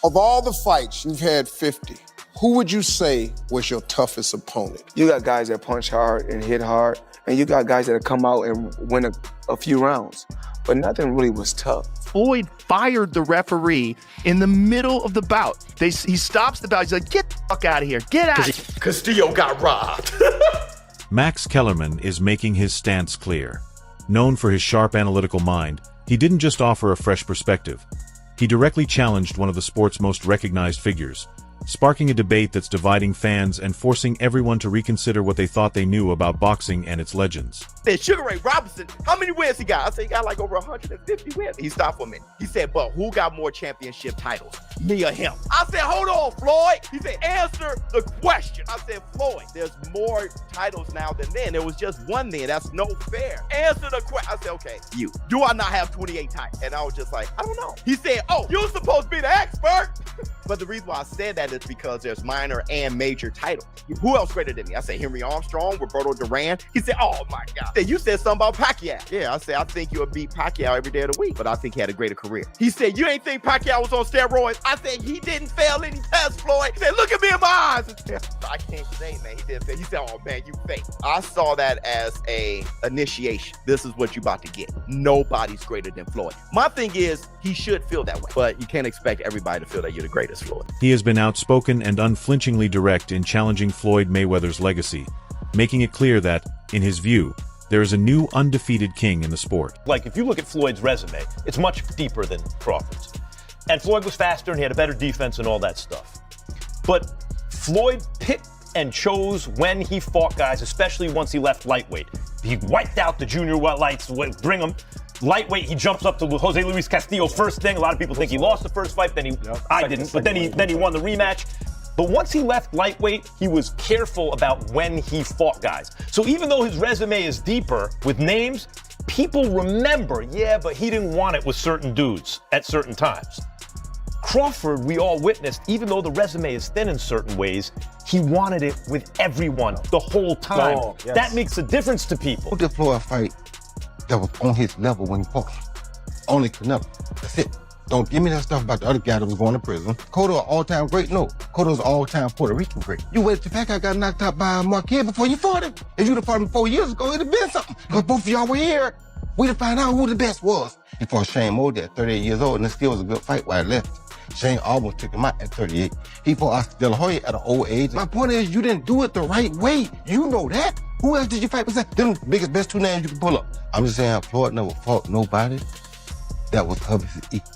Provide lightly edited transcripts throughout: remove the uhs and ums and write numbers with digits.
Of all the fights, you've had 50. Who would you say was your toughest opponent? You got guys that punch hard and hit hard, and you got guys that come out and win a few rounds. But nothing really was tough. Floyd fired the referee in the middle of the bout. He stops the bout. He's like, get the fuck out of here. Get out. Castillo got robbed. Max Kellerman is making his stance clear. Known for his sharp analytical mind, he didn't just offer a fresh perspective. He directly challenged one of the sport's most recognized figures, sparking a debate that's dividing fans and forcing everyone to reconsider what they thought they knew about boxing and its legends. Said Sugar Ray Robinson, how many wins he got? I said he got like over 150 wins. He stopped for a minute. He said, but who got more championship titles, me or him? I said, hold on, Floyd. He said, answer the question. I said, Floyd, there's more titles now than then. There was just one then. That's no fair. Answer the question. I said, okay, you. Do I not have 28 titles? And I was just like, I don't know. He said, oh, you're supposed to be the expert. But the reason why I said that is because there's minor and major titles. Who else greater than me? I said Henry Armstrong, Roberto Duran. He said, oh my God. He said, you said something about Pacquiao. Yeah, I said, I think you'll beat Pacquiao every day of the week, but I think he had a greater career. He said, you ain't think Pacquiao was on steroids? I said, he didn't fail any tests, Floyd. He said, look at me in my eyes. I can't say, man, he didn't fail. He said, oh man, you fake. I saw that as a initiation. This is what you about to get. Nobody's greater than Floyd. My thing is, he should feel that way, but you can't expect everybody to feel that you're the greatest, Floyd. He has been outspoken and unflinchingly direct in challenging Floyd Mayweather's legacy, making it clear that, in his view, there is a new undefeated king in the sport. Like, if you look at Floyd's resume, it's much deeper than Crawford's. And Floyd was faster and he had a better defense and all that stuff. But Floyd picked and chose when he fought guys, especially once he left lightweight. He wiped out the junior lights, bring him. Lightweight, he jumps up to Jose Luis Castillo's first thing. A lot of people think he lost the first fight, then I didn't, but then he won the rematch. But once he left lightweight, he was careful about when he fought guys. So even though his resume is deeper with names, people remember, yeah, but he didn't want it with certain dudes at certain times. Crawford, we all witnessed, even though the resume is thin in certain ways, he wanted it with everyone the whole time. Oh, yes. That makes a difference to people. Who did Floyd fight that was on his level when he fought? Only Canelo. That's it. Don't give me that stuff about the other guy that was going to prison. Cotto, an all-time great? No. Cotto's an all-time Puerto Rican great. You waited till Pacquiao got knocked out by Marquez before you fought him. If you'd have fought him 4 years ago, it'd have been something. Because both of y'all were here. We'd have found out who the best was. He fought Shane Mosley at 38 years old, and it still was a good fight while he left. Shane almost took him out at 38. He fought Oscar De La Hoya at an old age. My point is, you didn't do it the right way. You know that. Who else did you fight besides them best two names you can pull up? I'm just saying, Floyd never fought nobody that was of his equal.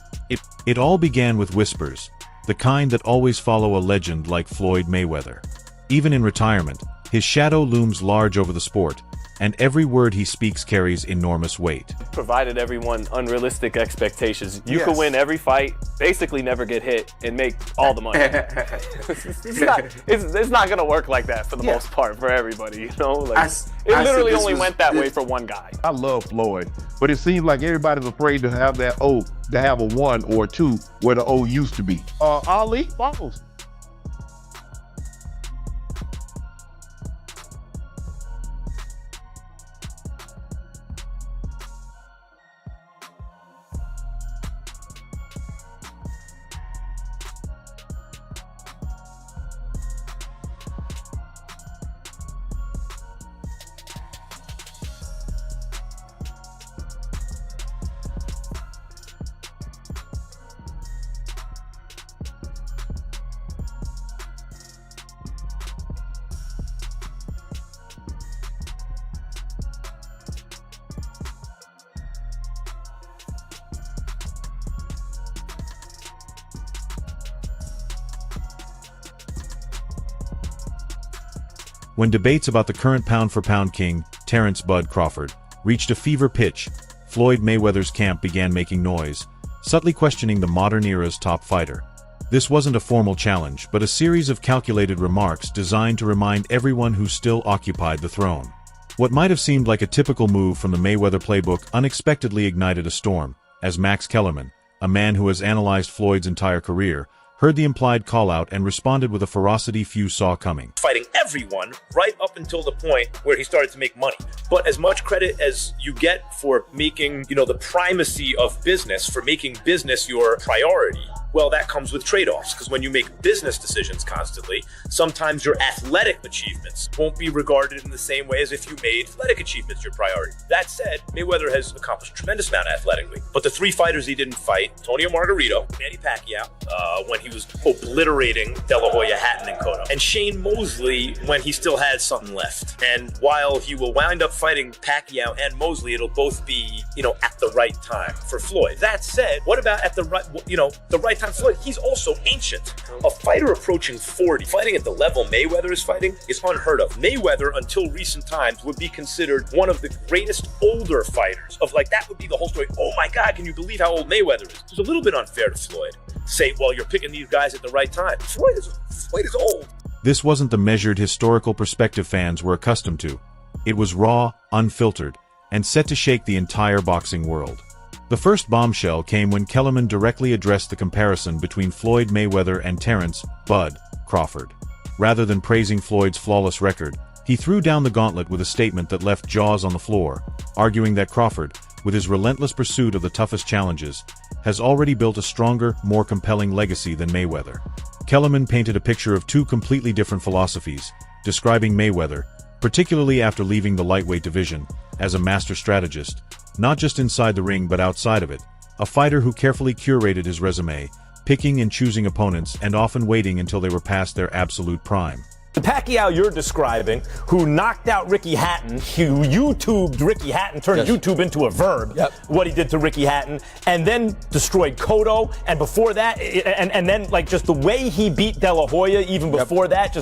It all began with whispers, the kind that always follow a legend like Floyd Mayweather. Even in retirement, his shadow looms large over the sport, and every word he speaks carries enormous weight. Provided everyone unrealistic expectations. You could win every fight, basically never get hit, and make all the money. it's not going to work like that for the most part for everybody, you know? Like, it literally only went that way for one guy. I love Floyd, but it seems like everybody's afraid to have that O, to have a 1 or 2 where the O used to be. Ali follows. When debates about the current pound-for-pound king, Terence "Bud" Crawford, reached a fever pitch, Floyd Mayweather's camp began making noise, subtly questioning the modern era's top fighter. This wasn't a formal challenge, but a series of calculated remarks designed to remind everyone who still occupied the throne. What might have seemed like a typical move from the Mayweather playbook unexpectedly ignited a storm, as Max Kellerman, a man who has analyzed Floyd's entire career, heard the implied call-out and responded with a ferocity few saw coming. Fighting everyone right up until the point where he started to make money. But as much credit as you get for making, the primacy of business, for making business your priority, Well, that comes with trade-offs, because when you make business decisions constantly, sometimes your athletic achievements won't be regarded in the same way as if you made athletic achievements your priority. That said, Mayweather has accomplished a tremendous amount athletically, but the 3 fighters he didn't fight, Antonio Margarito, Manny Pacquiao, when he was obliterating De La Hoya, Hatton, and Cotto, and Shane Mosley when he still had something left. And while he will wind up fighting Pacquiao and Mosley, it'll both be, at the right time for Floyd. That said, what about at the right time Floyd? He's also ancient. A fighter approaching 40, fighting at the level Mayweather is fighting, is unheard of. Mayweather, until recent times, would be considered one of the greatest older fighters of that would be the whole story. Oh my God, can you believe how old Mayweather is? It's a little bit unfair to Floyd. Say, well, you're picking these guys at the right time. Floyd is old. This wasn't the measured historical perspective fans were accustomed to. It was raw, unfiltered, and set to shake the entire boxing world. The first bombshell came when Kellerman directly addressed the comparison between Floyd Mayweather and Terence "Bud" Crawford. Rather than praising Floyd's flawless record, he threw down the gauntlet with a statement that left jaws on the floor, arguing that Crawford, with his relentless pursuit of the toughest challenges, has already built a stronger, more compelling legacy than Mayweather. Kellerman painted a picture of 2 completely different philosophies, describing Mayweather, particularly after leaving the lightweight division, as a master strategist, not just inside the ring but outside of it, a fighter who carefully curated his resume, picking and choosing opponents and often waiting until they were past their absolute prime. The Pacquiao you're describing, who knocked out Ricky Hatton, who YouTubed Ricky Hatton, turned YouTube into a verb, what he did to Ricky Hatton, and then destroyed Cotto, and before that, and then just the way he beat De La Hoya even before that,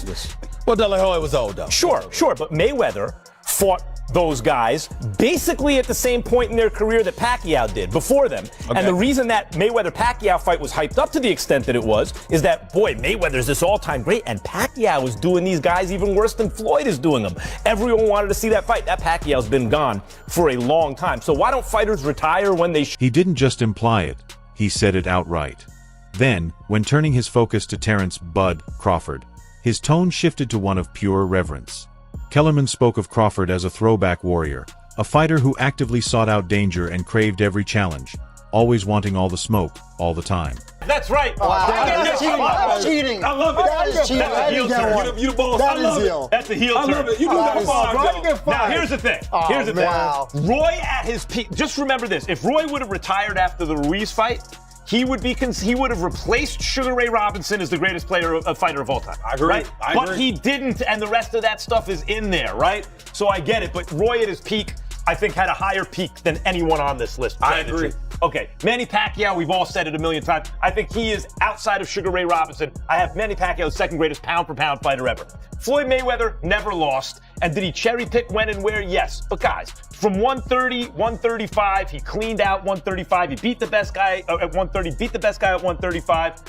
Well, De La Hoya was old, though. Sure, but Mayweather fought those guys basically at the same point in their career that Pacquiao did before them. Okay. And the reason that Mayweather-Pacquiao fight was hyped up to the extent that it was is that, boy, Mayweather's this all-time great, and Pacquiao is doing these guys even worse than Floyd is doing them. Everyone wanted to see that fight. That Pacquiao's been gone for a long time. So why don't fighters retire when they He didn't just imply it, he said it outright. Then, when turning his focus to Terence "Bud" Crawford, his tone shifted to one of pure reverence. Kellerman spoke of Crawford as a throwback warrior, a fighter who actively sought out danger and craved every challenge, always wanting all the smoke, all the time. That's right. Wow. That's cheating. I love it. That is cheating. That's a heel turn. You the boss. That is heel. That's a heel turn. I love it. You do that fine. Now, here's the thing. Here's the thing. Roy at his peak, just remember this. If Roy would have retired after the Ruiz fight, he would have replaced Sugar Ray Robinson as the greatest fighter of all time. I agree. Right? I but agree. he didn't, and the rest of that stuff is in there, right? So I get it. But Roy at his peak, I think, had a higher peak than anyone on this list. I agree. Okay, Manny Pacquiao, we've all said it a million times. I think he is, outside of Sugar Ray Robinson, I have Manny Pacquiao, the second greatest pound-for-pound fighter ever. Floyd Mayweather never lost. And did he cherry pick when and where? Yes. But guys, from 130, 135, he cleaned out 135. He beat the best guy at 130, beat the best guy at 135.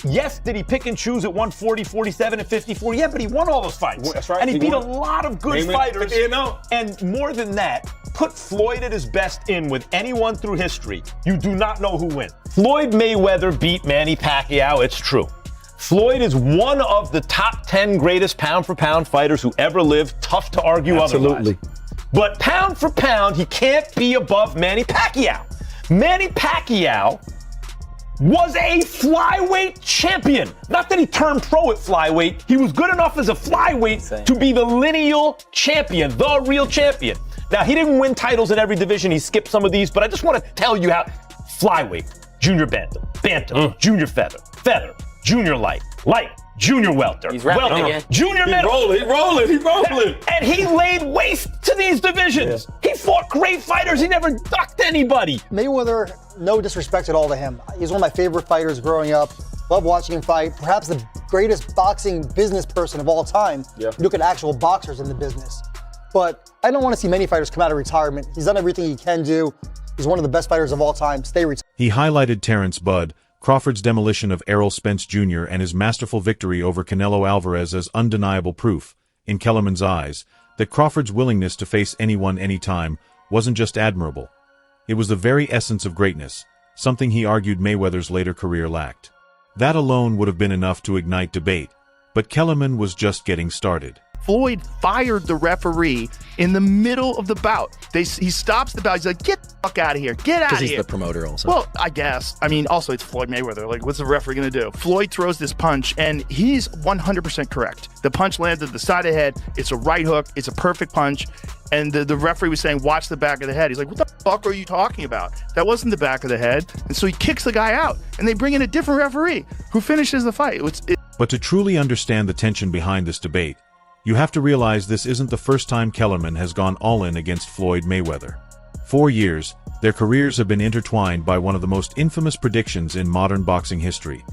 Yes, did he pick and choose at 140, 47, and 54? Yeah, but he won all those fights. That's right. And he beat a lot of good fighters. No. And more than that, put Floyd at his best with anyone through history. You do not know who wins. Floyd Mayweather beat Manny Pacquiao, it's true. Floyd is one of the top 10 greatest pound-for-pound fighters who ever lived. Tough to argue otherwise. But pound for pound, he can't be above Manny Pacquiao. Manny Pacquiao was a flyweight champion. Not that he turned pro at flyweight. He was good enough as a flyweight to be the lineal champion, the real champion. Now, he didn't win titles in every division. He skipped some of these, but I just want to tell you how flyweight, junior bantam, junior feather, junior light, junior welter, He's rapping again. Junior middle. He's rolling. And he laid waste to these divisions. Yeah. He fought great fighters. He never ducked anybody. Mayweather, no disrespect at all to him. He's one of my favorite fighters growing up. Love watching him fight. Perhaps the greatest boxing business person of all time. Yeah. Look at actual boxers in the business. But I don't want to see many fighters come out of retirement. He's done everything he can do. He's one of the best fighters of all time. Stay retired. He highlighted Terence "Bud" Crawford's demolition of Errol Spence Jr. and his masterful victory over Canelo Alvarez as undeniable proof, in Kellerman's eyes, that Crawford's willingness to face anyone anytime wasn't just admirable. It was the very essence of greatness, something he argued Mayweather's later career lacked. That alone would have been enough to ignite debate, but Kellerman was just getting started. Floyd fired the referee in the middle of the bout. He stops the bout. He's like, get the fuck out of here. Get out of here. Because he's the promoter also. Well, I guess. I mean, also, it's Floyd Mayweather. Like, what's the referee going to do? Floyd throws this punch, and he's 100% correct. The punch lands at the side of the head. It's a right hook. It's a perfect punch. And the referee was saying, watch the back of the head. He's like, what the fuck are you talking about? That wasn't the back of the head. And so he kicks the guy out. And they bring in a different referee who finishes the fight. But to truly understand the tension behind this debate, you have to realize this isn't the first time Kellerman has gone all-in against Floyd Mayweather. 4 years, their careers have been intertwined by one of the most infamous predictions in modern boxing history.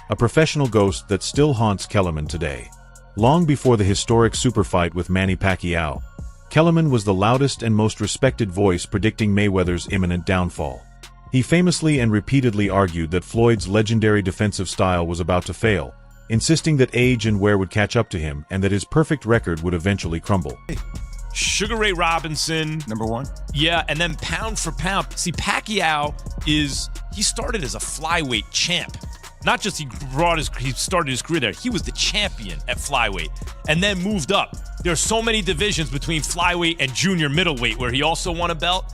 A professional ghost that still haunts Kellerman today. Long before the historic super fight with Manny Pacquiao, Kellerman was the loudest and most respected voice predicting Mayweather's imminent downfall. He famously and repeatedly argued that Floyd's legendary defensive style was about to fail, insisting that age and wear would catch up to him and that his perfect record would eventually crumble. Sugar Ray Robinson. #1. Yeah, and then pound for pound. See, Pacquiao he started as a flyweight champ. Not just he started his career there. He was the champion at flyweight and then moved up. There are so many divisions between flyweight and junior middleweight where he also won a belt.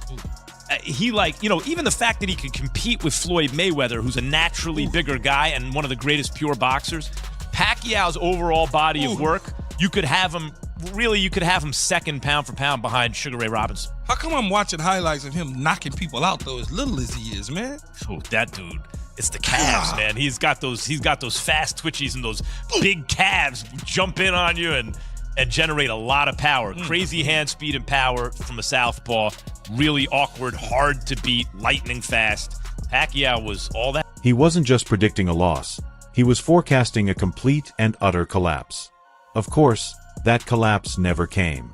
Even the fact that he could compete with Floyd Mayweather, who's a naturally bigger guy and one of the greatest pure boxers. Pacquiao's overall body of work, you could have him second pound for pound behind Sugar Ray Robinson. How come I'm watching highlights of him knocking people out though, as little as he is, man? Oh, that dude. It's the calves, man. He's got those fast twitchies and those big calves jump in on you and generate a lot of power. Crazy hand speed and power from a southpaw. Really awkward, hard to beat, lightning fast. Pacquiao was all that. He wasn't just predicting a loss. He was forecasting a complete and utter collapse. Of course, that collapse never came.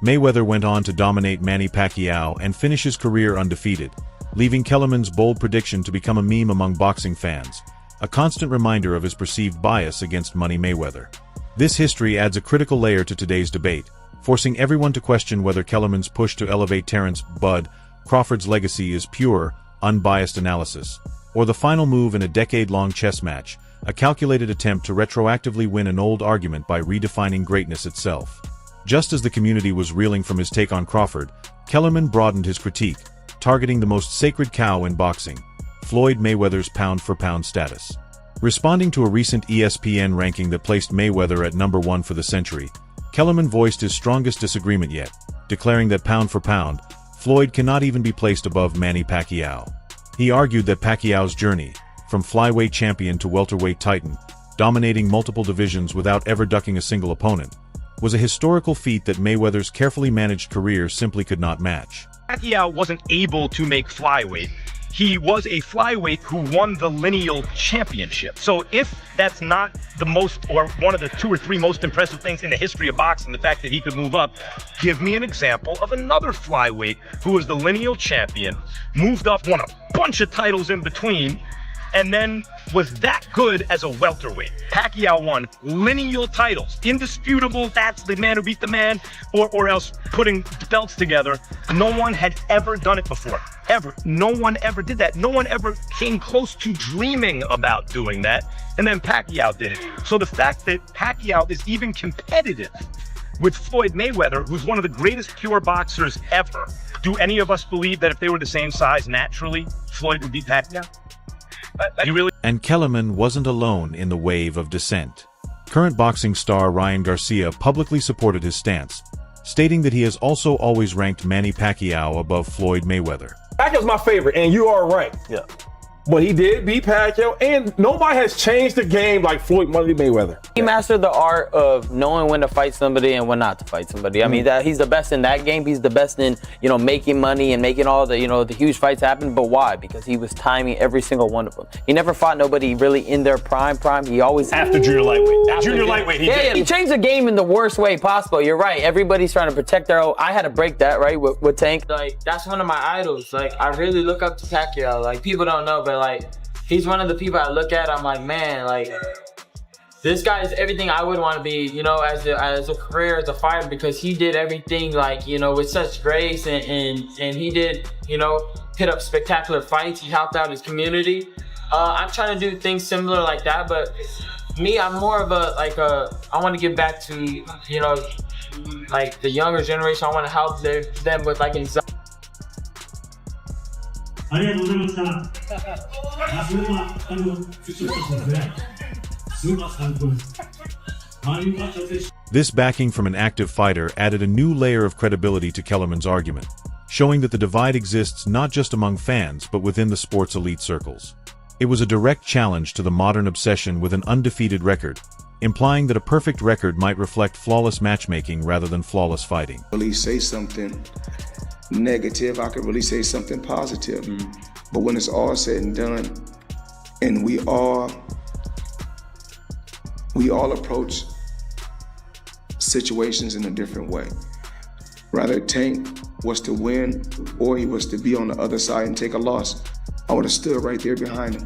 Mayweather went on to dominate Manny Pacquiao and finish his career undefeated, leaving Kellerman's bold prediction to become a meme among boxing fans, a constant reminder of his perceived bias against Money Mayweather. This history adds a critical layer to today's debate, forcing everyone to question whether Kellerman's push to elevate Terence "Bud" Crawford's legacy is pure, unbiased analysis, or the final move in a decade-long chess match, a calculated attempt to retroactively win an old argument by redefining greatness itself. Just as the community was reeling from his take on Crawford, Kellerman broadened his critique, targeting the most sacred cow in boxing, Floyd Mayweather's pound-for-pound status. Responding to a recent ESPN ranking that placed Mayweather at #1 for the century, Kellerman voiced his strongest disagreement yet, declaring that pound for pound, Floyd cannot even be placed above Manny Pacquiao. He argued that Pacquiao's journey, from flyweight champion to welterweight titan, dominating multiple divisions without ever ducking a single opponent, was a historical feat that Mayweather's carefully managed career simply could not match. Pacquiao wasn't able to make flyweight. He was a flyweight who won the lineal championship. So if that's not the most, or one of the 2 or 3 most impressive things in the history of boxing, the fact that he could move up, give me an example of another flyweight who was the lineal champion, moved up, won a bunch of titles in between, and then was that good as a welterweight. Pacquiao won lineal titles, indisputable, that's the man who beat the man, or else putting belts together. No one had ever done it before, ever. No one ever did that. No one ever came close to dreaming about doing that, and then Pacquiao did it. So the fact that Pacquiao is even competitive with Floyd Mayweather, who's one of the greatest pure boxers ever, do any of us believe that if they were the same size naturally, Floyd would beat Pacquiao? And Kellerman wasn't alone in the wave of dissent. Current boxing star Ryan Garcia publicly supported his stance, stating that he has also always ranked Manny Pacquiao above Floyd Mayweather. Pacquiao's my favorite, and you are right. Yeah. But he did beat Pacquiao, and nobody has changed the game like Floyd Money Mayweather. He mastered the art of knowing when to fight somebody and when not to fight somebody. I mean, he's the best in that game. He's the best in, making money and making all the, the huge fights happen. But why? Because he was timing every single one of them. He never fought nobody really in their prime. He always after junior lightweight. He changed the game in the worst way possible. You're right. Everybody's trying to protect their own. I had to break that, right, with Tank. Like, that's one of my idols. Like, I really look up to Pacquiao. Like, people don't know, but like, he's one of the people I look at. I'm like, man, like, this guy is everything I would want to be, as a career, as a fighter, because he did everything, like, with such grace, and he did, hit up spectacular fights. He helped out his community. I'm trying to do things similar like that, but Me, I'm more of I want to give back to, you know, like the younger generation. I want to help them with like anxiety. This backing from an active fighter added a new layer of credibility to Kellerman's argument, showing that the divide exists not just among fans but within the sport's elite circles. It was a direct challenge to the modern obsession with an undefeated record, implying that a perfect record might reflect flawless matchmaking rather than flawless fighting. Really say something negative, I could really say something positive. But when it's all said and done, and we all approach situations in a different way. Rather Tank was to win or he was to be on the other side and take a loss, I would have stood right there behind him,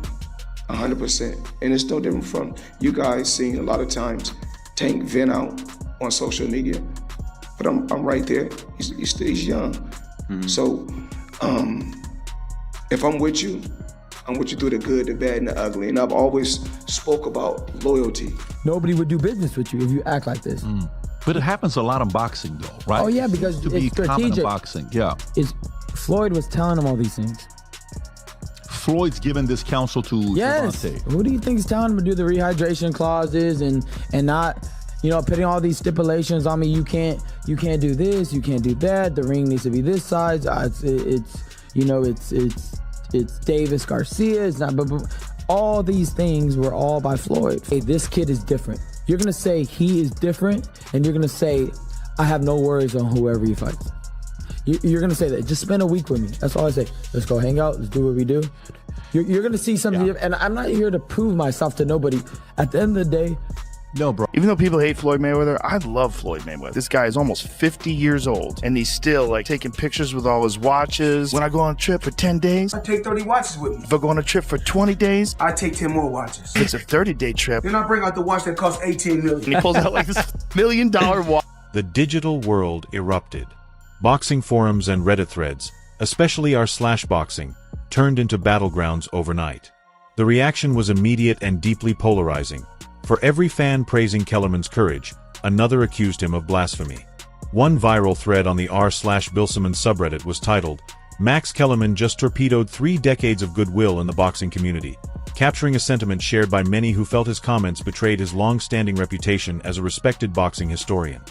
100%. And it's no different from you guys seeing a lot of times Tank vent out on social media, but I'm right there. He's young. So if I'm with you through the good, the bad, and the ugly. And I've always spoke about loyalty. Nobody would do business with you if you act like this. But it happens a lot in boxing, though, right? Oh yeah, because to be it's common in strategic. boxing, yeah. Floyd was telling him all these things. Floyd's giving this counsel to Yes. Devontae. Who do you think is telling him to do the rehydration clauses and not, putting all these stipulations on me? You can't do this, you can't do that. The ring needs to be this size. It's Davis Garcia. It's not. But all these things were all by Floyd. Hey, this kid is different. You're gonna say he is different, and you're gonna say, I have no worries on whoever he fights. You're gonna say that. Just spend a week with me. That's all I say. Let's go hang out. Let's do what we do. You're gonna see something. Yeah. And I'm not here to prove myself to nobody. At the end of the day, no, bro. Even though people hate Floyd Mayweather, I love Floyd Mayweather. This guy is almost 50 years old, and he's still taking pictures with all his watches. When I go on a trip for 10 days, I take 30 watches with me. If I go on a trip for 20 days, I take 10 more watches. If it's a 30-day trip, then I bring out the watch that costs $18 million. And he pulls out this $1 million watch. The digital world erupted. Boxing forums and Reddit threads, especially r/boxing, turned into battlegrounds overnight. The reaction was immediate and deeply polarizing. For every fan praising Kellerman's courage, another accused him of blasphemy. One viral thread on the r/Bilsiman subreddit was titled, Max Kellerman just torpedoed 3 decades of goodwill in the boxing community, capturing a sentiment shared by many who felt his comments betrayed his long-standing reputation as a respected boxing historian.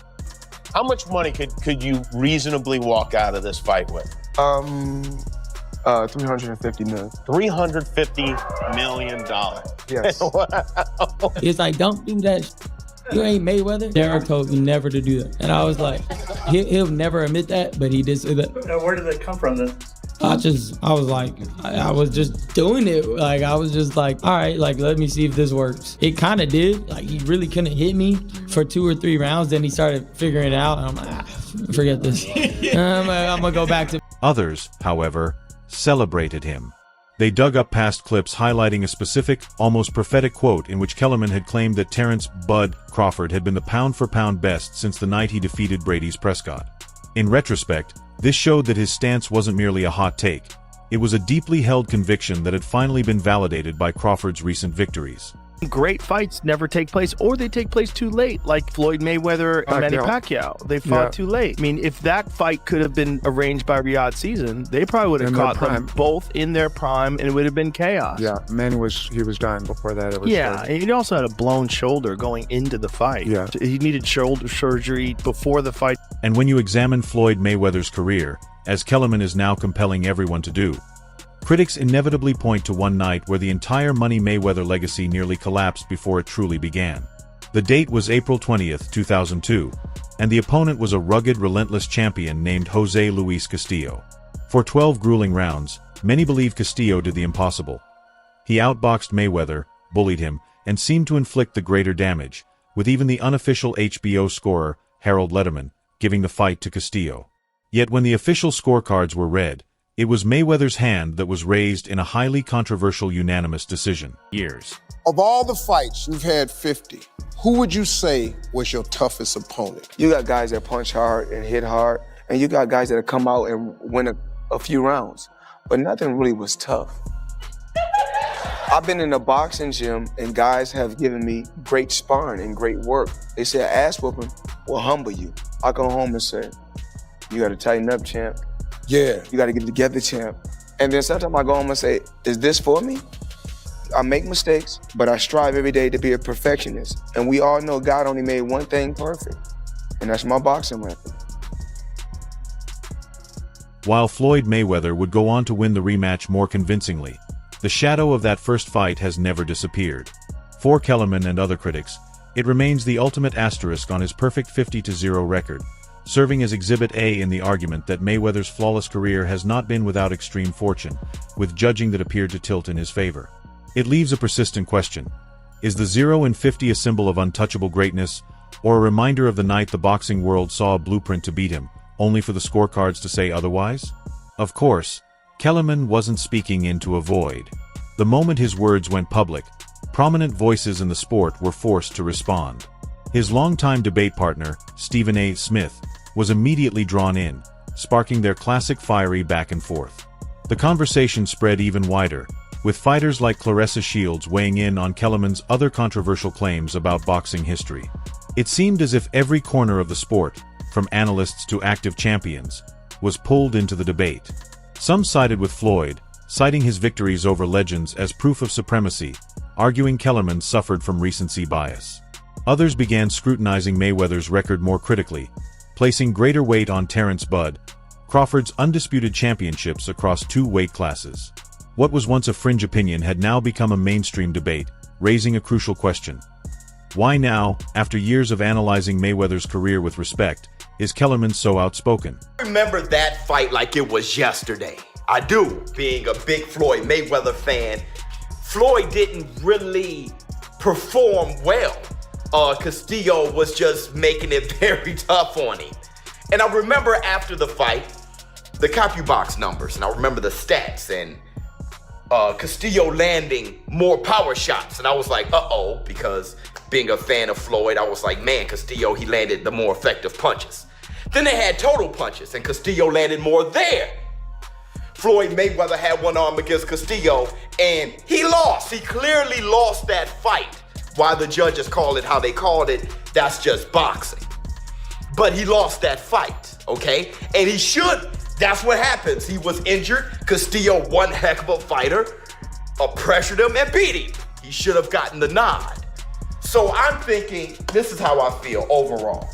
How much money could you reasonably walk out of this fight with? 350 million. $350 million. Yes. Wow. it's like, don't do that. You ain't Mayweather. Derek told me never to do that. And I was like, he'll never admit that, but he did say that. Where did it come from then? I was just doing it. I was just like, all right, let me see if this works. It kind of did. He really couldn't hit me for 2 or 3 rounds. Then he started figuring it out. And I'm like, forget this. I'm going to go back to. Others, however, celebrated him. They dug up past clips highlighting a specific, almost prophetic quote in which Kellerman had claimed that Terence "Bud" Crawford had been the pound-for-pound best since the night he defeated Brady's Prescott. In retrospect, this showed that his stance wasn't merely a hot take. It was a deeply held conviction that had finally been validated by Crawford's recent victories. Great fights never take place, or they take place too late, like Floyd Mayweather and Manny Pacquiao. They fought too late. I mean, if that fight could have been arranged by Riyadh Season, they probably would have caught them both in their prime, and it would have been chaos. Yeah, Manny was done before that ever started. And he also had a blown shoulder going into the fight. Yeah. He needed shoulder surgery before the fight. And when you examine Floyd Mayweather's career, as Kellerman is now compelling everyone to do, critics inevitably point to one night where the entire Money Mayweather legacy nearly collapsed before it truly began. The date was April 20th, 2002, and the opponent was a rugged, relentless champion named Jose Luis Castillo. For 12 grueling rounds, many believe Castillo did the impossible. He outboxed Mayweather, bullied him, and seemed to inflict the greater damage, with even the unofficial HBO scorer, Harold Letterman, giving the fight to Castillo. Yet when the official scorecards were read, it was Mayweather's hand that was raised in a highly controversial unanimous decision. Of all the fights, you've had 50. Who would you say was your toughest opponent? You got guys that punch hard and hit hard, and you got guys that come out and win a few rounds, but nothing really was tough. I've been in a boxing gym and guys have given me great sparring and great work. They say ass whooping will humble you. I go home and say, you gotta tighten up, champ. Yeah. You gotta get it together, champ. And then sometimes I go home and say, is this for me? I make mistakes, but I strive every day to be a perfectionist. And we all know God only made one thing perfect, and that's my boxing record. While Floyd Mayweather would go on to win the rematch more convincingly, the shadow of that first fight has never disappeared. For Kellerman and other critics, it remains the ultimate asterisk on his perfect 50-0 record, serving as Exhibit A in the argument that Mayweather's flawless career has not been without extreme fortune, with judging that appeared to tilt in his favor. It leaves a persistent question. Is the 0 and 50 a symbol of untouchable greatness, or a reminder of the night the boxing world saw a blueprint to beat him, only for the scorecards to say otherwise? Of course, Kellerman wasn't speaking into a void. The moment his words went public, prominent voices in the sport were forced to respond. His longtime debate partner, Stephen A. Smith, was immediately drawn in, sparking their classic fiery back and forth. The conversation spread even wider, with fighters like Claressa Shields weighing in on Kellerman's other controversial claims about boxing history. It seemed as if every corner of the sport, from analysts to active champions, was pulled into the debate. Some sided with Floyd, citing his victories over legends as proof of supremacy, arguing Kellerman suffered from recency bias. Others began scrutinizing Mayweather's record more critically, placing greater weight on Terence "Bud" Crawford's undisputed championships across 2 weight classes. What was once a fringe opinion had now become a mainstream debate, raising a crucial question. Why now, after years of analyzing Mayweather's career with respect, is Kellerman so outspoken? I remember that fight like it was yesterday. I do, being a big Floyd Mayweather fan. Floyd didn't really perform well. Castillo was just making it very tough on him. And I remember after the fight, the CompuBox numbers, and I remember the stats, and Castillo landing more power shots. And I was like, uh-oh, because being a fan of Floyd, I was like, man, Castillo, he landed the more effective punches. Then they had total punches, and Castillo landed more there. Floyd Mayweather had one arm against Castillo, and he lost. He clearly lost that fight. Why the judges call it how they called it, that's just boxing. But he lost that fight, okay? And he should. That's what happens. He was injured. Castillo, one heck of a fighter, pressured him and beat him. He should have gotten the nod. So I'm thinking, this is how I feel overall.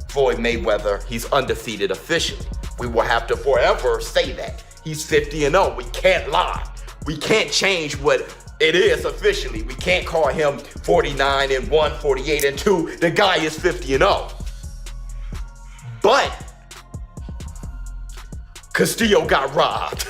Floyd Mayweather, he's undefeated officially. We will have to forever say that. He's 50-0. We can't lie. We can't change what it is officially. We can't call him 49-1, 48-2. The guy is 50-0. But Castillo got robbed.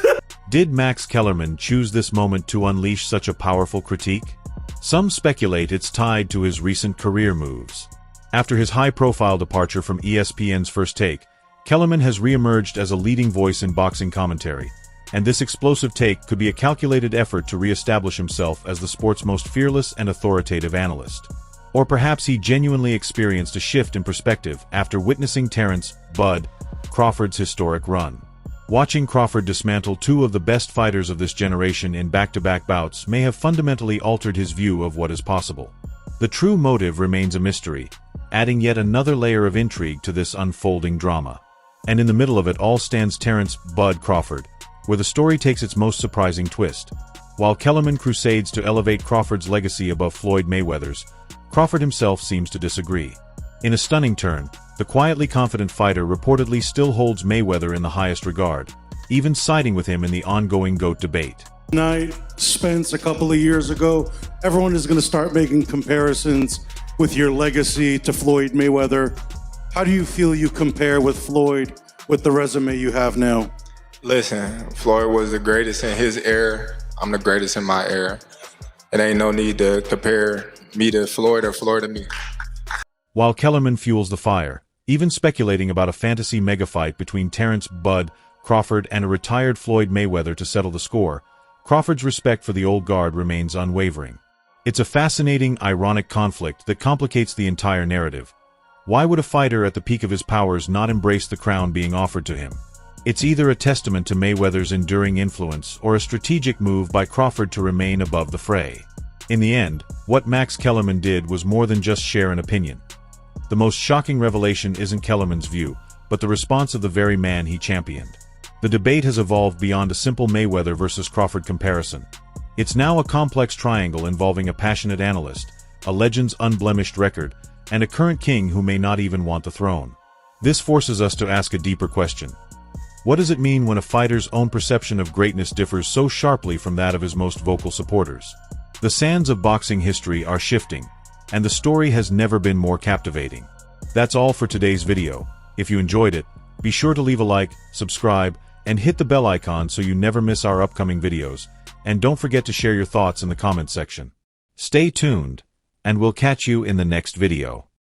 Did Max Kellerman choose this moment to unleash such a powerful critique? Some speculate it's tied to his recent career moves. After his high-profile departure from ESPN's First Take, Kellerman has re-emerged as a leading voice in boxing commentary, and this explosive take could be a calculated effort to re-establish himself as the sport's most fearless and authoritative analyst. Or perhaps he genuinely experienced a shift in perspective after witnessing Terence "Bud" Crawford's historic run. Watching Crawford dismantle 2 of the best fighters of this generation in back-to-back bouts may have fundamentally altered his view of what is possible. The true motive remains a mystery, adding yet another layer of intrigue to this unfolding drama. And in the middle of it all stands Terence "Bud" Crawford, where the story takes its most surprising twist. While Kellerman crusades to elevate Crawford's legacy above Floyd Mayweather's, Crawford himself seems to disagree. In a stunning turn, the quietly confident fighter reportedly still holds Mayweather in the highest regard, even siding with him in the ongoing GOAT debate. Spence a couple of years ago, everyone is going to start making comparisons with your legacy to Floyd Mayweather. How do you feel you compare with Floyd with the resume you have now? Listen, Floyd was the greatest in his era. I'm the greatest in my era. It ain't no need to compare me to Floyd or Floyd to me. While Kellerman fuels the fire, even speculating about a fantasy mega fight between Terence "Bud" Crawford and a retired Floyd Mayweather to settle the score, Crawford's respect for the old guard remains unwavering. It's a fascinating, ironic conflict that complicates the entire narrative. Why would a fighter at the peak of his powers not embrace the crown being offered to him? It's either a testament to Mayweather's enduring influence or a strategic move by Crawford to remain above the fray. In the end, what Max Kellerman did was more than just share an opinion. The most shocking revelation isn't Kellerman's view, but the response of the very man he championed. The debate has evolved beyond a simple Mayweather versus Crawford comparison. It's now a complex triangle involving a passionate analyst, a legend's unblemished record, and a current king who may not even want the throne. This forces us to ask a deeper question. What does it mean when a fighter's own perception of greatness differs so sharply from that of his most vocal supporters? The sands of boxing history are shifting, and the story has never been more captivating. That's all for today's video. If you enjoyed it, be sure to leave a like, subscribe, and hit the bell icon so you never miss our upcoming videos. And don't forget to share your thoughts in the comments section. Stay tuned, and we'll catch you in the next video.